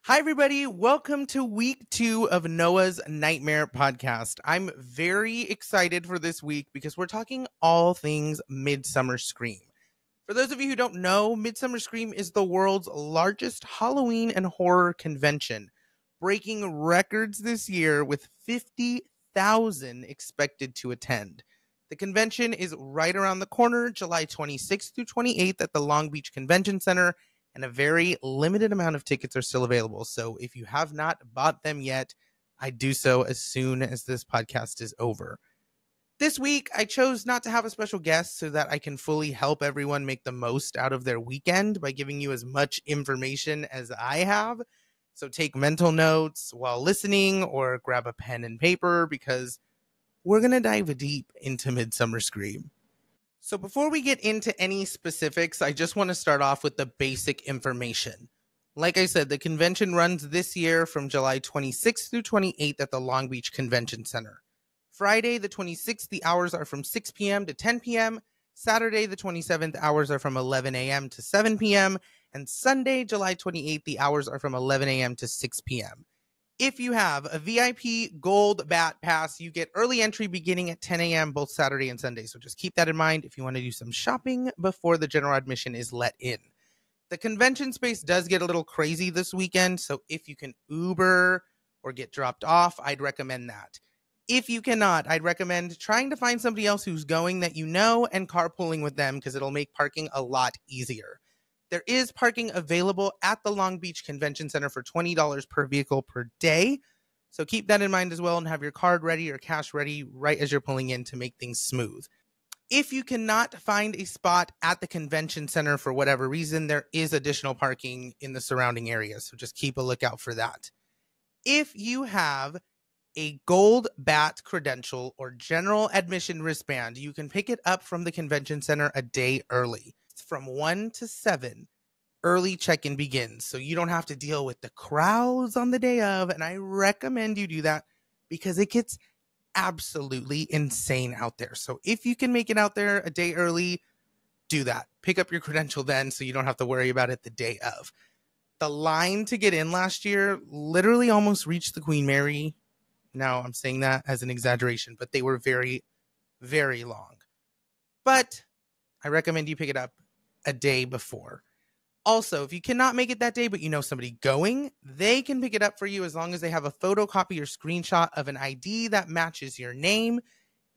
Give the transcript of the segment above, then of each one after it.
Hi, everybody. Welcome to week 2 of Noah's Nightmare podcast. I'm very excited for this week because we're talking all things Midsummer Scream. For those of you who don't know, Midsummer Scream is the world's largest Halloween and horror convention, breaking records this year with 50,000 expected to attend. The convention is right around the corner, July 26th through 28th at the Long Beach Convention Center, and a very limited amount of tickets are still available. So if you have not bought them yet, I'd do so as soon as this podcast is over. This week, I chose not to have a special guest so that I can fully help everyone make the most out of their weekend by giving you as much information as I have. So take mental notes while listening or grab a pen and paper because we're going to dive deep into Midsummer Scream. So before we get into any specifics, I just want to start off with the basic information. Like I said, the convention runs this year from July 26th through 28th at the Long Beach Convention Center. Friday, the 26th, the hours are from 6 p.m. to 10 p.m. Saturday, the 27th, hours are from 11 a.m. to 7 p.m. And Sunday, July 28th, the hours are from 11 a.m. to 6 p.m. If you have a VIP Gold Bat Pass, you get early entry beginning at 10 a.m. both Saturday and Sunday. So just keep that in mind if you want to do some shopping before the general admission is let in. The convention space does get a little crazy this weekend, so if you can Uber or get dropped off, I'd recommend that. If you cannot, I'd recommend trying to find somebody else who's going that you know and carpooling with them because it'll make parking a lot easier. There is parking available at the Long Beach Convention Center for $20 per vehicle per day. So keep that in mind as well and have your card ready or cash ready right as you're pulling in to make things smooth. If you cannot find a spot at the convention center for whatever reason, there is additional parking in the surrounding areas. So just keep a lookout for that. If you have a Gold Bat credential or general admission wristband, you can pick it up from the convention center a day early. From 1 to 7, early check-in begins, so you don't have to deal with the crowds on the day of, and I recommend you do that because it gets absolutely insane out there. So if you can make it out there a day early, do that. Pick up your credential then so you don't have to worry about it the day of. The line to get in last year literally almost reached the Queen Mary. Now, I'm saying that as an exaggeration, but they were very, very long. But I recommend you pick it up a day before. Also, if you cannot make it that day, but you know somebody going, they can pick it up for you as long as they have a photocopy or screenshot of an ID that matches your name.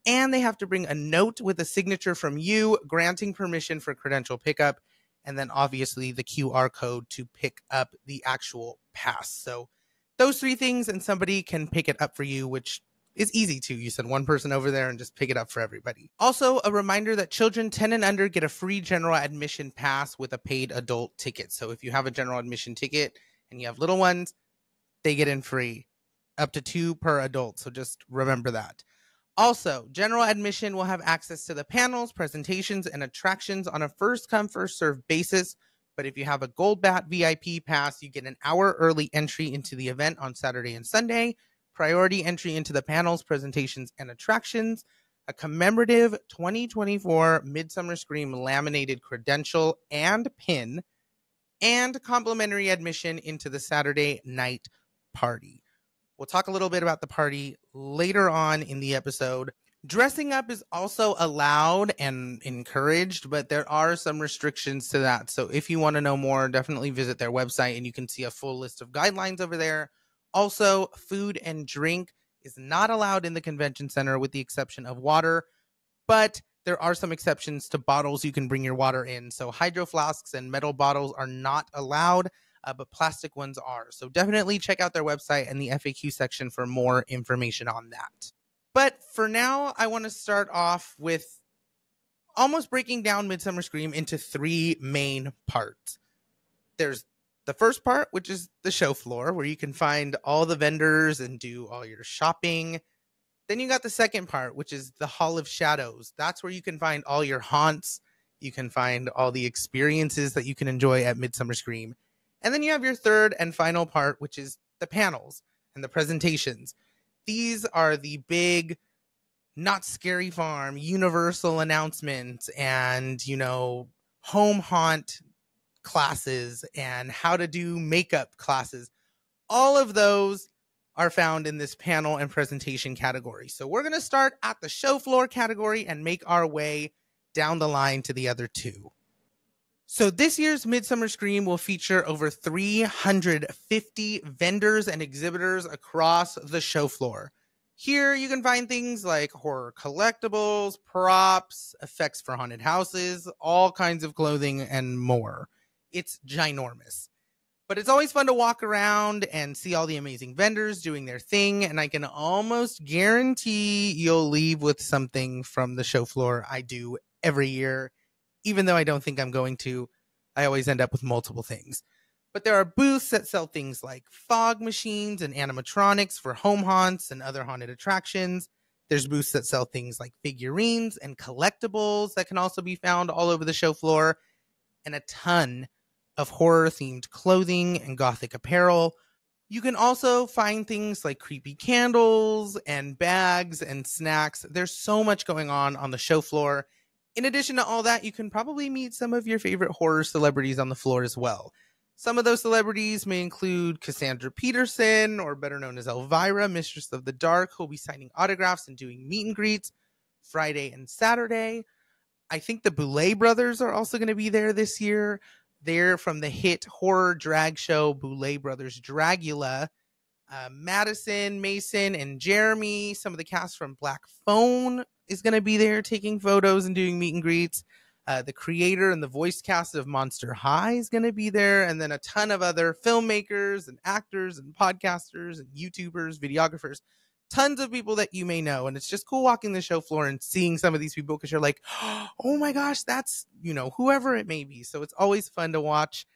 And they have to bring a note with a signature from you granting permission for credential pickup. And then obviously the QR code to pick up the actual pass. So those 3 things and somebody can pick it up for you, which is easy too. You send one person over there and just pick it up for everybody. Also, a reminder that children 10 and under get a free general admission pass with a paid adult ticket. So if you have a general admission ticket and you have little ones, they get in free, up to 2 per adult. So just remember that. Also, general admission will have access to the panels, presentations, and attractions on a first-come, first-served basis. But if you have a Gold Bat VIP pass, you get an hour early entry into the event on Saturday and Sunday, priority entry into the panels, presentations, and attractions, a commemorative 2024 Midsummer Scream laminated credential and pin, and complimentary admission into the Saturday night party. We'll talk a little bit about the party later on in the episode. Dressing up is also allowed and encouraged, but there are some restrictions to that. So if you want to know more, definitely visit their website and you can see a full list of guidelines over there. Also, food and drink is not allowed in the convention center with the exception of water, but there are some exceptions to bottles you can bring your water in. So hydro flasks and metal bottles are not allowed, but plastic ones are. So definitely check out their website and the FAQ section for more information on that. But for now, I want to start off with almost breaking down Midsummer Scream into 3 main parts. There's the first part, which is the show floor, where you can find all the vendors and do all your shopping. Then you got the second part, which is the Hall of Shadows. That's where you can find all your haunts. You can find all the experiences that you can enjoy at Midsummer Scream. And then you have your third and final part, which is the panels and the presentations. These are the big, Not Scary Farm, Universal announcements, and, home haunt classes and how to do makeup classes. All of those are found in this panel and presentation category. So we're going to start at the show floor category and make our way down the line to the other two. So this year's Midsummer Scream will feature over 350 vendors and exhibitors across the show floor. Here you can find things like horror collectibles, props, effects for haunted houses, all kinds of clothing, and more. It's ginormous. But it's always fun to walk around and see all the amazing vendors doing their thing, and I can almost guarantee you'll leave with something from the show floor. I do every year. Even though I don't think I'm going to, I always end up with multiple things. But there are booths that sell things like fog machines and animatronics for home haunts and other haunted attractions. There's booths that sell things like figurines and collectibles that can also be found all over the show floor, and a ton of horror-themed clothing and gothic apparel. You can also find things like creepy candles and bags and snacks. There's so much going on the show floor. In addition to all that, you can probably meet some of your favorite horror celebrities on the floor as well. Some of those celebrities may include Cassandra Peterson, or better known as Elvira, Mistress of the Dark, who'll be signing autographs and doing meet and greets Friday and Saturday. I think the Boulet brothers are also going to be there this year. They're from the hit horror drag show Boulet Brothers Dragula. Madison, Mason, and Jeremy, some of the cast from Black Phone, is going to be there taking photos and doing meet and greets. The creator and the voice cast of Monster High is going to be there. And then a ton of other filmmakers and actors and podcasters and YouTubers, videographers, tons of people that you may know. And it's just cool walking the show floor and seeing some of these people because you're like, oh my gosh, that's, whoever it may be. So it's always fun to watch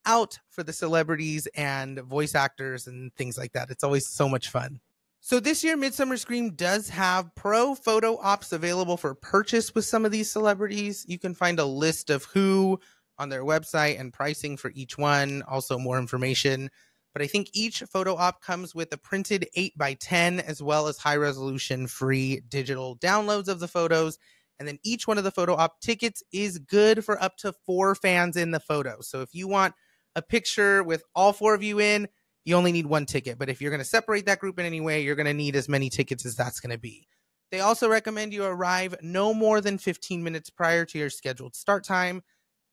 out for the celebrities and voice actors and things like that. It's always so much fun. So this year, Midsummer Scream does have pro photo ops available for purchase with some of these celebrities. You can find a list of who on their website and pricing for each one, also more information. But I think each photo op comes with a printed 8x10 as well as high resolution free digital downloads of the photos. And then each one of the photo op tickets is good for up to 4 fans in the photo. So if you want a picture with all 4 of you in, you only need 1 ticket. But if you're going to separate that group in any way, you're going to need as many tickets as that's going to be. They also recommend you arrive no more than 15 minutes prior to your scheduled start time.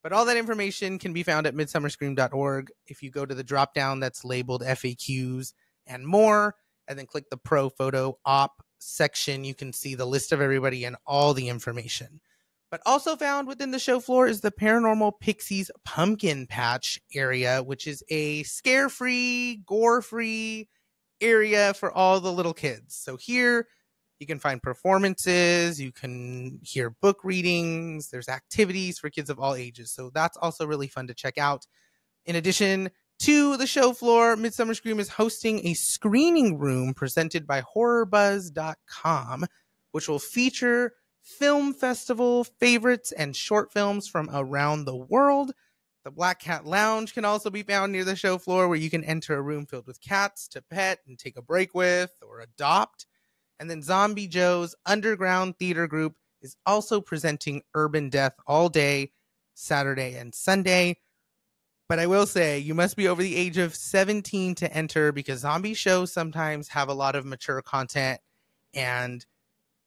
But all that information can be found at midsummerscream.org. If you go to the drop down that's labeled FAQs and more, and then click the Pro Photo Op section, you can see the list of everybody and all the information. But also found within the show floor is the Paranormal Pixies Pumpkin Patch area, which is a scare-free, gore-free area for all the little kids. So here you can find performances, you can hear book readings, there's activities for kids of all ages. So that's also really fun to check out. In addition to the show floor, Midsummer Scream is hosting a screening room presented by HorrorBuzz.com, which will feature film festival favorites and short films from around the world. The Black Cat Lounge can also be found near the show floor, where you can enter a room filled with cats to pet and take a break with or adopt. And then Zombie Joe's Underground Theater Group is also presenting Urban Death all day, Saturday and Sunday. But I will say, you must be over the age of 17 to enter, because zombie shows sometimes have a lot of mature content, and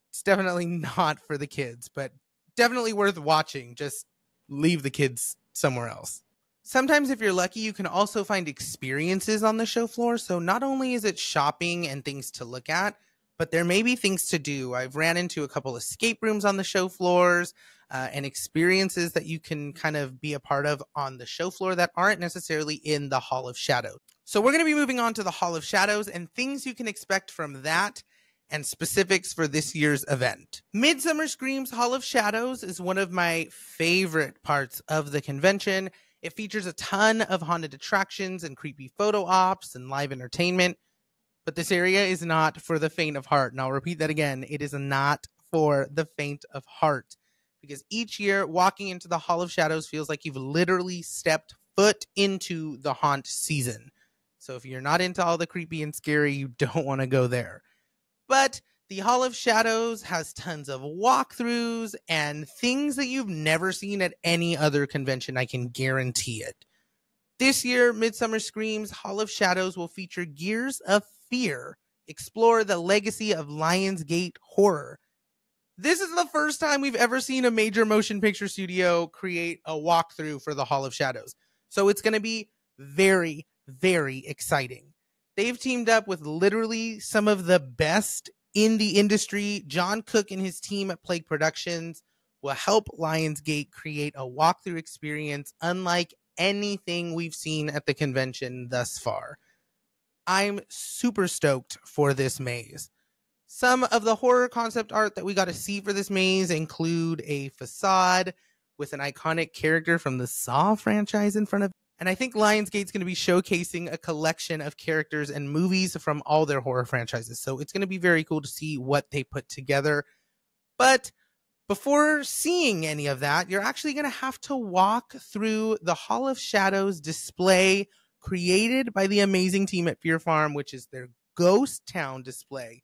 it's definitely not for the kids, but definitely worth watching. Just leave the kids somewhere else. Sometimes if you're lucky, you can also find experiences on the show floor. So not only is it shopping and things to look at, but there may be things to do. I've ran into a couple escape rooms on the show floors and experiences that you can kind of be a part of on the show floor that aren't necessarily in the Hall of Shadows. So we're going to be moving on to the Hall of Shadows and things you can expect from that and specifics for this year's event. Midsummer Scream's Hall of Shadows is one of my favorite parts of the convention. It features a ton of haunted attractions and creepy photo ops and live entertainment. But this area is not for the faint of heart. And I'll repeat that again. It is not for the faint of heart. Because each year, walking into the Hall of Shadows feels like you've literally stepped foot into the haunt season. So if you're not into all the creepy and scary, you don't want to go there. But the Hall of Shadows has tons of walkthroughs and things that you've never seen at any other convention. I can guarantee it. This year, Midsummer Scream's Hall of Shadows will feature Gears of Fear, explore the legacy of Lionsgate horror. This is the first time we've ever seen a major motion picture studio create a walkthrough for the Hall of Shadows. So it's going to be very, very exciting. They've teamed up with literally some of the best in the industry. John Cook and his team at Plague Productions will help Lionsgate create a walkthrough experience unlike anything we've seen at the convention thus far. I'm super stoked for this maze. Some of the horror concept art that we got to see for this maze include a facade with an iconic character from the Saw franchise in front of it. And I think Lionsgate's going to be showcasing a collection of characters and movies from all their horror franchises. So it's going to be very cool to see what they put together. But before seeing any of that, you're actually going to have to walk through the Hall of Shadows display created by the amazing team at Fear Farm, which is their Ghost Town display.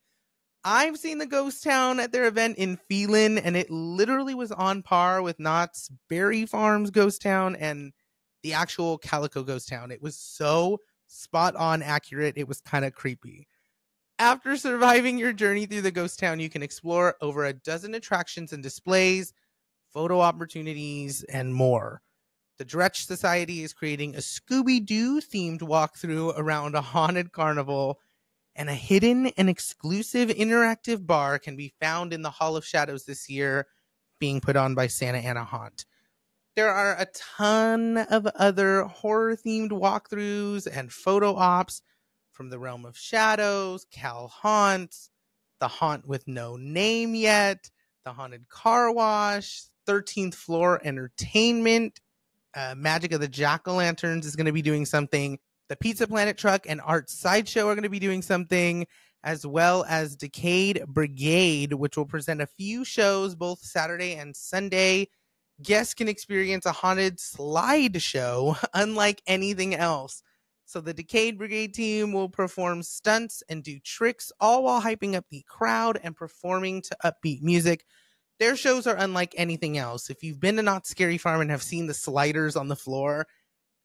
I've seen the Ghost Town at their event in Phelan, and it literally was on par with Knott's Berry Farm's Ghost Town and the actual Calico Ghost Town. It was so spot on accurate, it was kind of creepy. After surviving your journey through the Ghost Town, you can explore over a dozen attractions and displays, photo opportunities, and more. The Dretch Society is creating a Scooby-Doo themed walkthrough around a haunted carnival, and a hidden and exclusive interactive bar can be found in the Hall of Shadows this year, being put on by Santa Ana Haunt. There are a ton of other horror-themed walkthroughs and photo ops from the Realm of Shadows, Cal Haunts, the Haunt with No Name Yet, the Haunted Car Wash, 13th Floor Entertainment, Magic of the Jack-O-Lanterns is going to be doing something. The Pizza Planet Truck and Art Sideshow are going to be doing something, as well as Decayed Brigade, which will present a few shows both Saturday and Sunday. Guests can experience a haunted slide show unlike anything else. So the Decayed Brigade team will perform stunts and do tricks, all while hyping up the crowd and performing to upbeat music. Their shows are unlike anything else. If you've been to Knott's Scary Farm and have seen the sliders on the floor,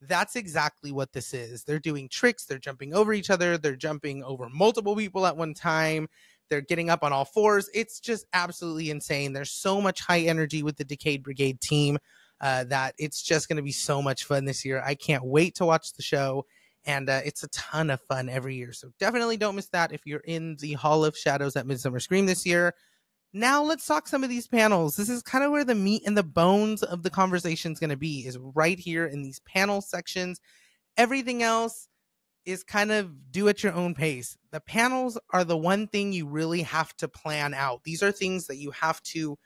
that's exactly what this is. They're doing tricks. They're jumping over each other. They're jumping over multiple people at one time. They're getting up on all fours. It's just absolutely insane. There's so much high energy with the Decayed Brigade team that it's just going to be so much fun this year. I can't wait to watch the show. And it's a ton of fun every year. So definitely don't miss that if you're in the Hall of Shadows at Midsummer Scream this year. Now let's talk some of these panels. This is kind of where the meat and the bones of the conversation is going to be, is right here in these panel sections. Everything else is kind of do at your own pace. The panels are the one thing you really have to plan out. These are things that you have to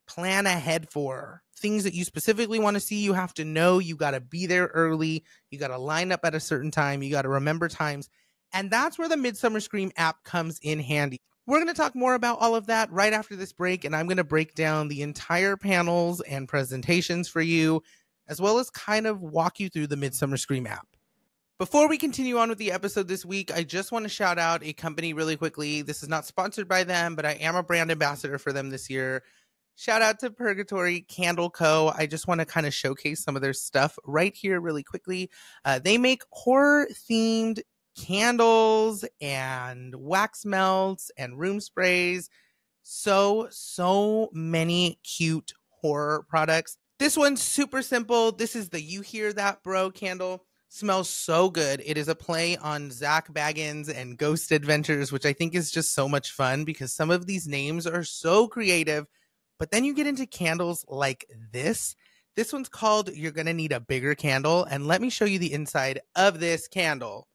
plan ahead for. Things that you specifically want to see, you have to know. You got to be there early. You got to line up at a certain time. You got to remember times. And that's where the Midsummer Scream app comes in handy. We're going to talk more about all of that right after this break, and I'm going to break down the entire panels and presentations for you, as well as kind of walk you through the Midsummer Scream app. Before we continue on with the episode this week, I just want to shout out a company really quickly. This is not sponsored by them, but I am a brand ambassador for them this year. Shout out to Purgatory Candle Co. I just want to kind of showcase some of their stuff right here really quickly. They make horror-themed candles and wax melts and room sprays. So many cute horror products. This one's super simple. This is the You Hear That Bro candle. Smells so good. It is a play on Zach Baggins and Ghost Adventures, which I think is just so much fun because some of these names are so creative. But then you get into candles like this. This one's called You're Gonna Need a Bigger Candle. And let me show you the inside of this candle.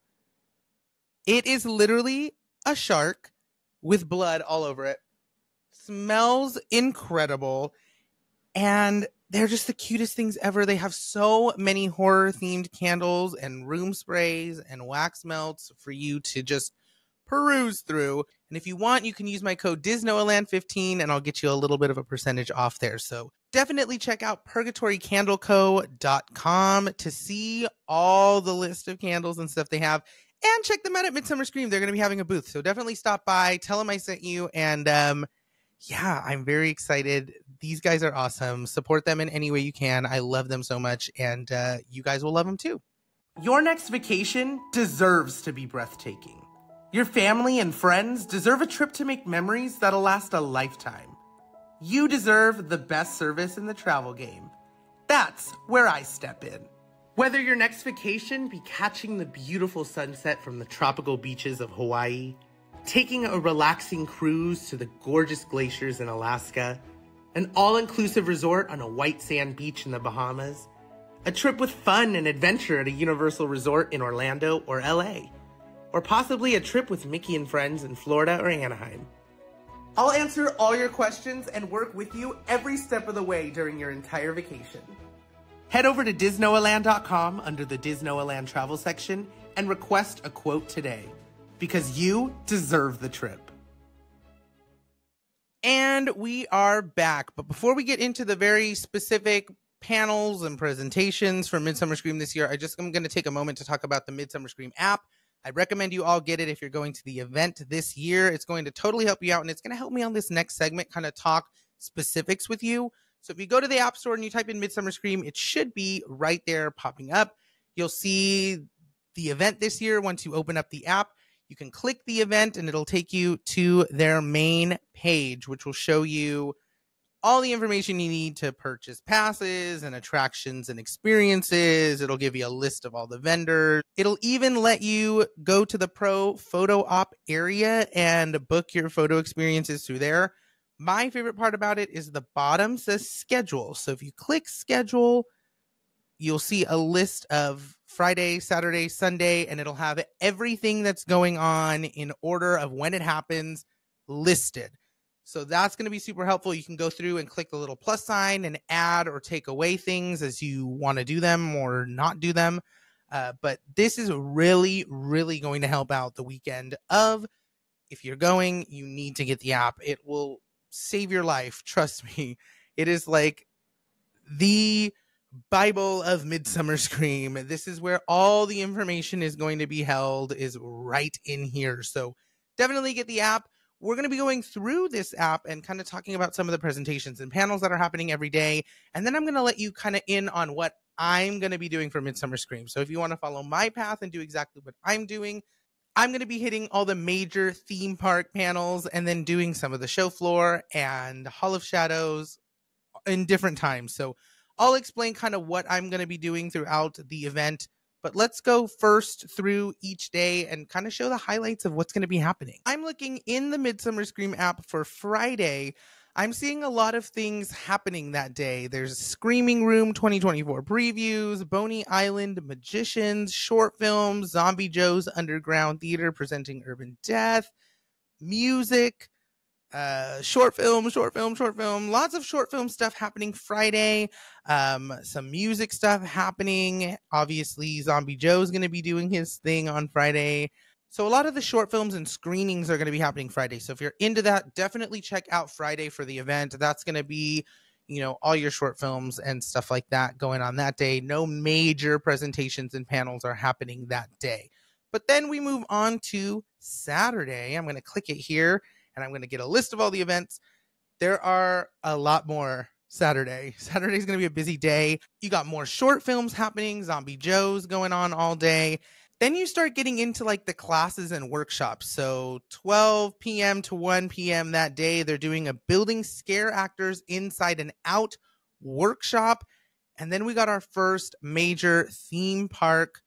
It is literally a shark with blood all over it. Smells incredible. And they're just the cutest things ever. They have so many horror-themed candles and room sprays and wax melts for you to just peruse through. And if you want, you can use my code DisNoaland15 and I'll get you a little bit of a percentage off there. So definitely check out PurgatoryCandleCo.com to see all the list of candles and stuff they have. And check them out at Midsummer Scream. They're going to be having a booth. So definitely stop by. Tell them I sent you. And yeah, I'm very excited. These guys are awesome. Support them in any way you can. I love them so much. And you guys will love them too. Your next vacation deserves to be breathtaking. Your family and friends deserve a trip to make memories that'll last a lifetime. You deserve the best service in the travel game. That's where I step in. Whether your next vacation be catching the beautiful sunset from the tropical beaches of Hawaii, taking a relaxing cruise to the gorgeous glaciers in Alaska, an all-inclusive resort on a white sand beach in the Bahamas, a trip with fun and adventure at a Universal Resort in Orlando or LA, or possibly a trip with Mickey and friends in Florida or Anaheim. I'll answer all your questions and work with you every step of the way during your entire vacation. Head over to disnoaland.com under the Disnoaland travel section and request a quote today, because you deserve the trip. And we are back. But before we get into the very specific panels and presentations for Midsummer Scream this year, I'm going to take a moment to talk about the Midsummer Scream app. I recommend you all get it if you're going to the event this year. It's going to totally help you out, and it's going to help me on this next segment kind of talk specifics with you. So if you go to the App Store and you type in Midsummer Scream, it should be right there popping up. You'll see the event this year. Once you open up the app, you can click the event and it'll take you to their main page, which will show you all the information you need to purchase passes and attractions and experiences. It'll give you a list of all the vendors. It'll even let you go to the pro photo op area and book your photo experiences through there. My favorite part about it is the bottom says schedule. So if you click schedule, you'll see a list of Friday, Saturday, Sunday, and it'll have everything that's going on in order of when it happens listed. So that's going to be super helpful. You can go through and click the little plus sign and add or take away things as you want to do them or not do them. But this is really, really going to help out the weekend of, if you're going, you need to get the app. It will save your life. Trust me. It is like the Bible of Midsummer Scream. This is where all the information is going to be held, is right in here. So definitely get the app. We're going to be going through this app and kind of talking about some of the presentations and panels that are happening every day. And then I'm going to let you kind of in on what I'm going to be doing for Midsummer Scream. So if you want to follow my path and do exactly what I'm doing, I'm going to be hitting all the major theme park panels and then doing some of the show floor and Hall of Shadows in different times. So I'll explain kind of what I'm going to be doing throughout the event. But let's go first through each day and kind of show the highlights of what's going to be happening. I'm looking in the Midsummer Scream app for Friday. I'm seeing a lot of things happening that day. There's Screaming Room 2024 previews, Boney Island Magicians, short films, Zombie Joe's Underground Theater presenting Urban Death, music, short film, lots of short film stuff happening Friday. Some music stuff happening. Obviously, Zombie Joe's going to be doing his thing on Friday. So a lot of the short films and screenings are going to be happening Friday. So if you're into that, definitely check out Friday for the event. That's going to be, all your short films and stuff like that going on that day. No major presentations and panels are happening that day. But then we move on to Saturday. I'm going to click it here and I'm going to get a list of all the events. There are a lot more Saturday. Saturday's going to be a busy day. You got more short films happening, Zombie Joe's going on all day. Then you start getting into like the classes and workshops. So 12 p.m. to 1 p.m. that day, they're doing a Building Scare Actors Inside and Out workshop. And then we got our first major theme park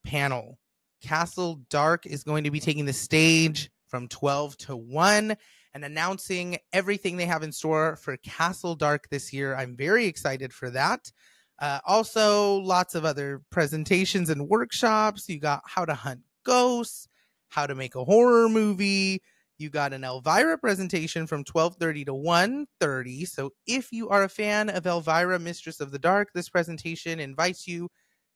panel. Castle Dark is going to be taking the stage from 12 to 1 and announcing everything they have in store for Castle Dark this year. I'm very excited for that. Also, lots of other presentations and workshops. You got how to hunt ghosts, how to make a horror movie. You got an Elvira presentation from 12:30 to 1:30. So if you are a fan of Elvira, Mistress of the Dark, this presentation invites you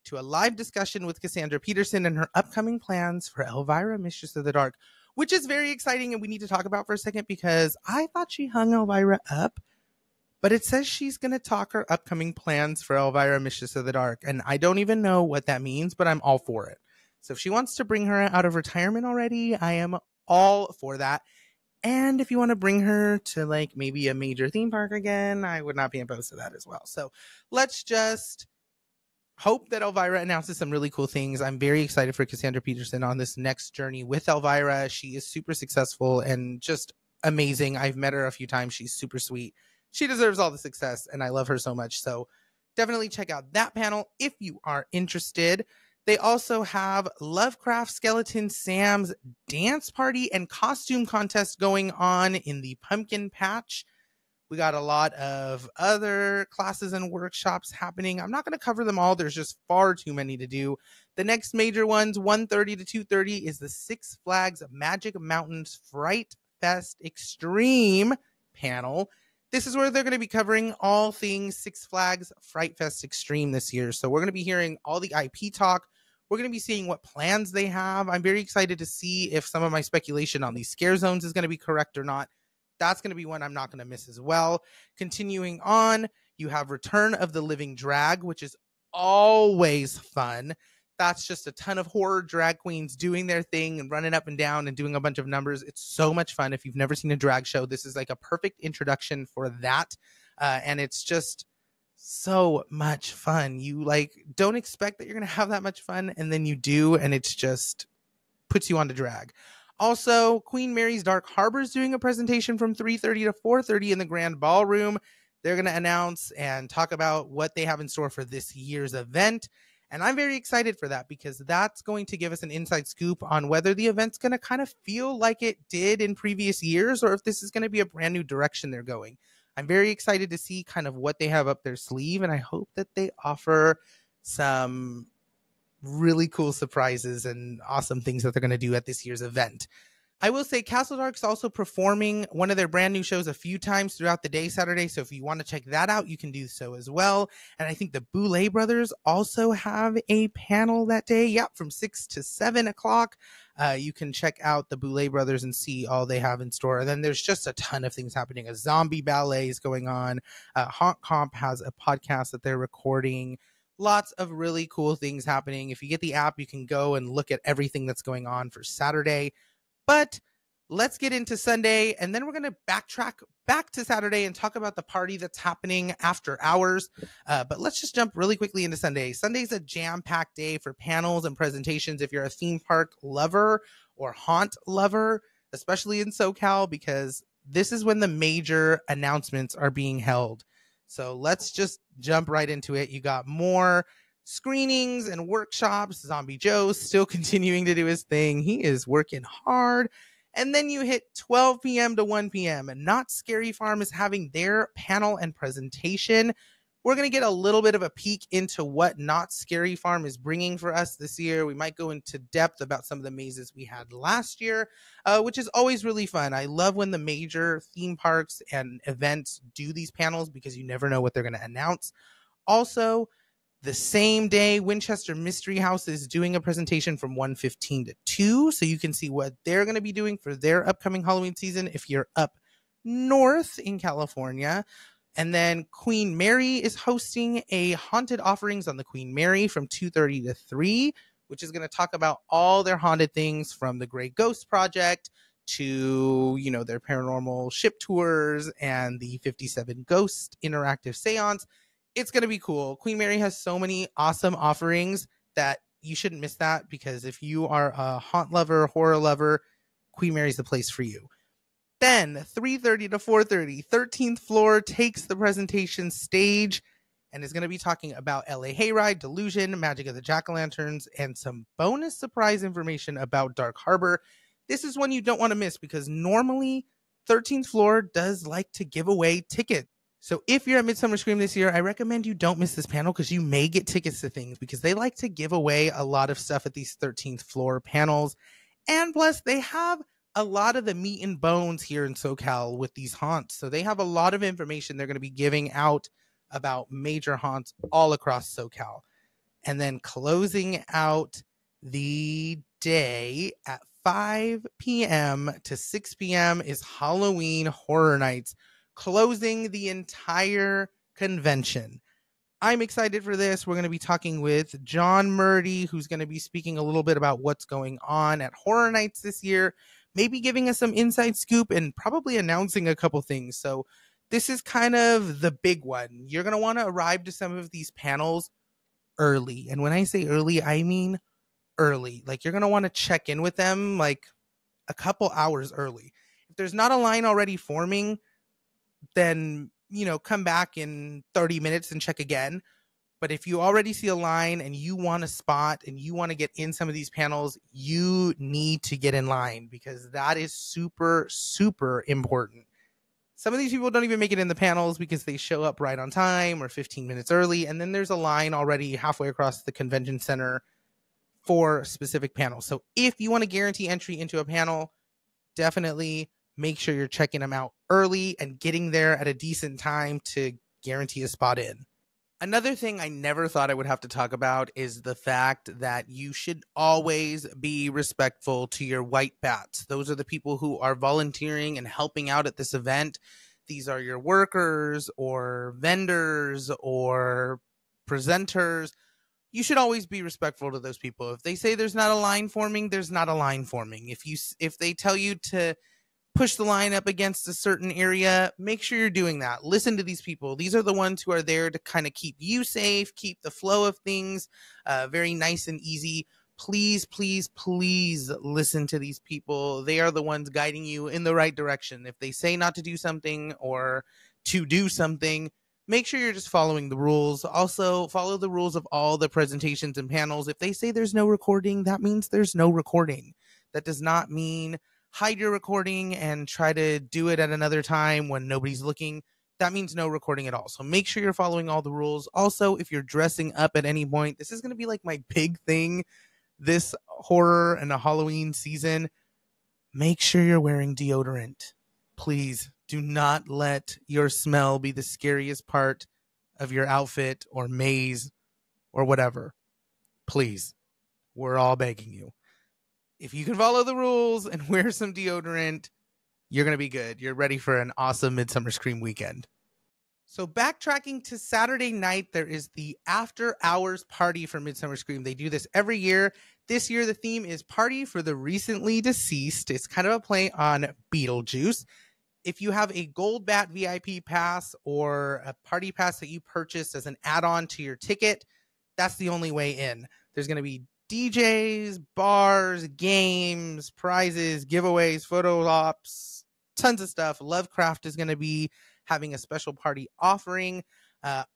to a live discussion with Cassandra Peterson and her upcoming plans for Elvira, Mistress of the Dark, which is very exciting and we need to talk about for a second because I thought she hung Elvira up. But it says she's going to talk her upcoming plans for Elvira, Mistress of the Dark. And I don't even know what that means, but I'm all for it. So if she wants to bring her out of retirement already, I am all for that. And if you want to bring her to like maybe a major theme park again, I would not be opposed to that as well. So let's just hope that Elvira announces some really cool things. I'm very excited for Cassandra Peterson on this next journey with Elvira. She is super successful and just amazing. I've met her a few times. She's super sweet. She deserves all the success, and I love her so much. So definitely check out that panel if you are interested. They also have Lovecraft Skeleton Sam's dance party and costume contest going on in the pumpkin patch. We got a lot of other classes and workshops happening. I'm not going to cover them all. There's just far too many to do. The next major ones, 1:30 to 2:30, is the Six Flags Magic Mountains Fright Fest Extreme panel. This is where they're going to be covering all things Six Flags Fright Fest Extreme this year. So we're going to be hearing all the IP talk. We're going to be seeing what plans they have. I'm very excited to see if some of my speculation on these scare zones is going to be correct or not. That's going to be one I'm not going to miss as well. Continuing on, you have Return of the Living Drag, which is always fun. That's just a ton of horror drag queens doing their thing and running up and down and doing a bunch of numbers. It's so much fun. If you've never seen a drag show, this is like a perfect introduction for that. And it's just so much fun. You don't expect that you're going to have that much fun, and then you do, and it's just puts you on to drag. Also, Queen Mary's Dark Harbor is doing a presentation from 3:30 to 4:30 in the Grand Ballroom. They're going to announce and talk about what they have in store for this year's event. And I'm very excited for that because that's going to give us an inside scoop on whether the event's going to kind of feel like it did in previous years or if this is going to be a brand new direction they're going. I'm very excited to see kind of what they have up their sleeve, and I hope that they offer some really cool surprises and awesome things that they're going to do at this year's event. I will say Castle Dark's also performing one of their brand new shows a few times throughout the day Saturday, so if you want to check that out, you can do so as well. And I think the Boulay Brothers also have a panel that day, from 6 to 7 o'clock. You can check out the Boulay Brothers and see all they have in store. And then there's just a ton of things happening. A zombie ballet is going on. Haunt Comp has a podcast that they're recording. Lots of really cool things happening. If you get the app, you can go and look at everything that's going on for Saturday. But let's get into Sunday, and then we're going to backtrack back to Saturday and talk about the party that's happening after hours. But let's just jump really quickly into Sunday. Sunday's a jam-packed day for panels and presentations if you're a theme park lover or haunt lover, especially in SoCal, because this is when the major announcements are being held. So let's just jump right into it. You got more screenings and workshops. Zombie Joe's still continuing to do his thing. He is working hard. And then you hit 12 p.m. to 1 p.m. and Not Scary Farm is having their panel and presentation. We're going to get a little bit of a peek into what Not Scary Farm is bringing for us this year. We might go into depth about some of the mazes we had last year, which is always really fun. I love when the major theme parks and events do these panels because you never know what they're going to announce. Also, the same day, Winchester Mystery House is doing a presentation from 1:15 to 2, so you can see what they're going to be doing for their upcoming Halloween season if you're up north in California. And then Queen Mary is hosting a haunted offerings on the Queen Mary from 2:30 to 3, which is going to talk about all their haunted things from the Grey Ghost Project to, their paranormal ship tours and the 57 Ghost interactive seance. It's going to be cool. Queen Mary has so many awesome offerings that you shouldn't miss that, because if you are a haunt lover, horror lover, Queen Mary's the place for you. Then 3:30 to 4:30, 13th Floor takes the presentation stage and is going to be talking about LA Hayride, Delusion, Magic of the Jack-O-Lanterns, and some bonus surprise information about Dark Harbor. This is one you don't want to miss because normally 13th Floor does like to give away tickets. So if you're at Midsummer Scream this year, I recommend you don't miss this panel because you may get tickets to things, because they like to give away a lot of stuff at these 13th Floor panels. And plus, they have a lot of the meat and bones here in SoCal with these haunts. So they have a lot of information they're going to be giving out about major haunts all across SoCal. And then closing out the day at 5 p.m. to 6 p.m. is Halloween Horror Nights, closing the entire convention. I'm excited for this. We're going to be talking with John Murdy, who's going to be speaking a little bit about what's going on at Horror Nights this year, maybe giving us some inside scoop and probably announcing a couple things. So this is kind of the big one. You're going to want to arrive to some of these panels early. And when I say early, I mean early. Like, you're going to want to check in with them like a couple hours early. If there's not a line already forming, then, come back in 30 minutes and check again. But if you already see a line and you want a spot and you want to get in some of these panels, you need to get in line, because that is super, super important. Some of these people don't even make it in the panels because they show up right on time or 15 minutes early. And then there's a line already halfway across the convention center for specific panels. So if you want to guarantee entry into a panel, definitely make sure you're checking them out early and getting there at a decent time to guarantee a spot in. Another thing I never thought I would have to talk about is the fact that you should always be respectful to your white bats. Those are the people who are volunteering and helping out at this event. These are your workers or vendors or presenters. You should always be respectful to those people. If they say there's not a line forming, there's not a line forming. If they tell you to push the line up against a certain area, make sure you're doing that. Listen to these people. These are the ones who are there to kind of keep you safe, keep the flow of things very nice and easy. Please, please, please listen to these people. They are the ones guiding you in the right direction. If they say not to do something or to do something, make sure you're just following the rules. Also, follow the rules of all the presentations and panels. If they say there's no recording, that means there's no recording. That does not mean hide your recording and try to do it at another time when nobody's looking. That means no recording at all. So make sure you're following all the rules. Also, if you're dressing up at any point, this is going to be like my big thing this horror and a Halloween season. Make sure you're wearing deodorant. Please do not let your smell be the scariest part of your outfit or maze or whatever. Please, we're all begging you. If you can follow the rules and wear some deodorant, you're going to be good. You're ready for an awesome Midsummer Scream weekend. So backtracking to Saturday night, there is the after hours party for Midsummer Scream. They do this every year. This year, the theme is Party for the Recently Deceased. It's kind of a play on Beetlejuice. If you have a Gold Bat VIP pass or a party pass that you purchased as an add-on to your ticket, that's the only way in. There's going to be DJs, bars, games, prizes, giveaways, photo ops, tons of stuff. Lovecraft is going to be having a special party offering.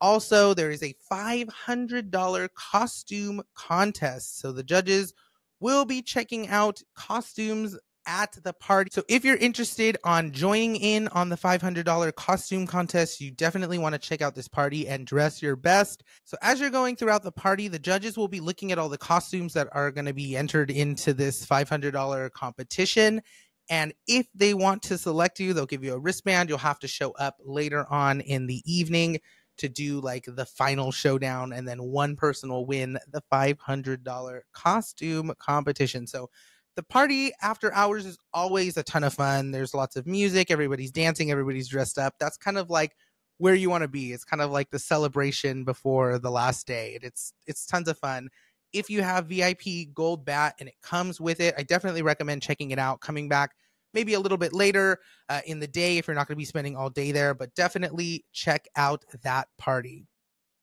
Also, there is a $500 costume contest. So the judges will be checking out costumes at the party. So if you're interested on joining in on the $500 costume contest, you definitely want to check out this party and dress your best. So as you're going throughout the party, the judges will be looking at all the costumes that are going to be entered into this $500 competition. And if they want to select you, they'll give you a wristband. You'll have to show up later on in the evening to do like the final showdown, and then one person will win the $500 costume competition. So the party after hours is always a ton of fun. There's lots of music, everybody's dancing, everybody's dressed up. That's kind of like where you want to be. It's kind of like the celebration before the last day. It's tons of fun. If you have VIP Gold Bat and it comes with it, I definitely recommend checking it out, coming back maybe a little bit later in the day if you're not going to be spending all day there, but definitely check out that party.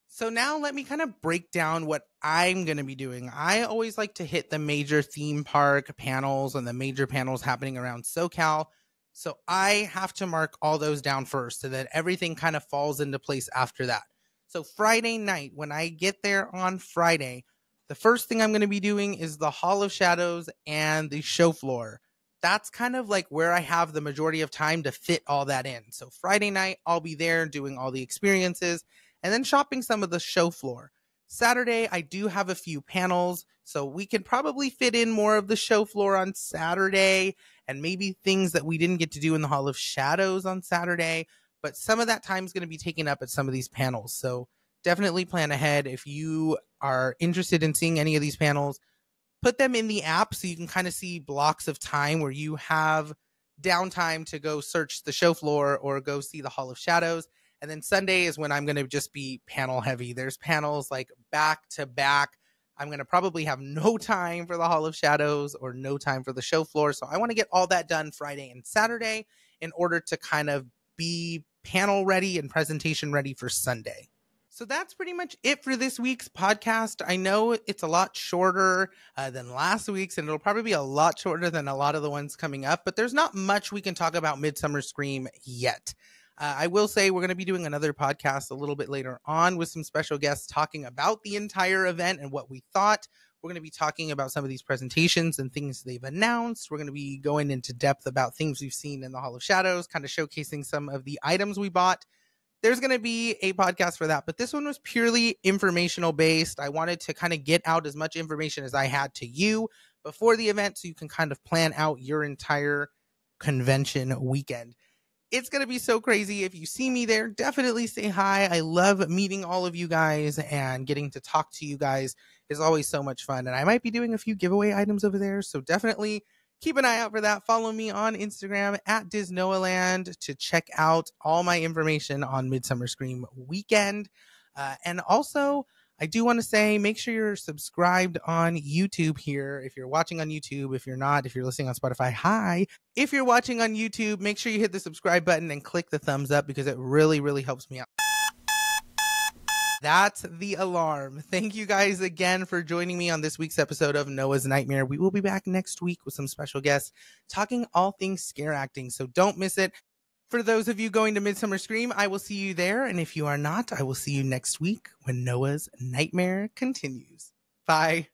So now let me kind of break down what I'm going to be doing. I always like to hit the major theme park panels and the major panels happening around SoCal. So I have to mark all those down first so that everything kind of falls into place after that. So Friday night, when I get there on Friday, the first thing I'm going to be doing is the Hall of Shadows and the show floor. That's kind of like where I have the majority of time to fit all that in. So Friday night, I'll be there doing all the experiences and then shopping some of the show floor. Saturday, I do have a few panels, so we can probably fit in more of the show floor on Saturday and maybe things that we didn't get to do in the Hall of Shadows on Saturday. But some of that time is going to be taken up at some of these panels. So definitely plan ahead. If you are interested in seeing any of these panels, put them in the app so you can kind of see blocks of time where you have downtime to go search the show floor or go see the Hall of Shadows. And then Sunday is when I'm going to just be panel heavy. There's panels like back to back. I'm going to probably have no time for the Hall of Shadows or no time for the show floor. So I want to get all that done Friday and Saturday in order to kind of be panel ready and presentation ready for Sunday. So that's pretty much it for this week's podcast. I know it's a lot shorter than last week's, and it'll probably be a lot shorter than a lot of the ones coming up, but there's not much we can talk about Midsummer Scream yet. I will say we're going to be doing another podcast a little bit later on with some special guests talking about the entire event and what we thought. We're going to be talking about some of these presentations and things they've announced. We're going to be going into depth about things we've seen in the Hall of Shadows, kind of showcasing some of the items we bought. There's going to be a podcast for that, but this one was purely informational based. I wanted to kind of get out as much information as I had to you before the event so you can kind of plan out your entire convention weekend. It's going to be so crazy. If you see me there, definitely say hi. I love meeting all of you guys, and getting to talk to you guys is always so much fun. And I might be doing a few giveaway items over there, so definitely keep an eye out for that. Follow me on Instagram at DisNoaland to check out all my information on Midsummer Scream weekend. And also, I do want to say, make sure you're subscribed on YouTube here. If you're watching on YouTube, if you're not, if you're listening on Spotify, hi. If you're watching on YouTube, make sure you hit the subscribe button and click the thumbs up because it really, really helps me out. That's the alarm. Thank you guys again for joining me on this week's episode of Noah's Nightmare. We will be back next week with some special guests talking all things scare acting, so don't miss it. For those of you going to Midsummer Scream, I will see you there. And if you are not, I will see you next week when Noah's Nightmare continues. Bye.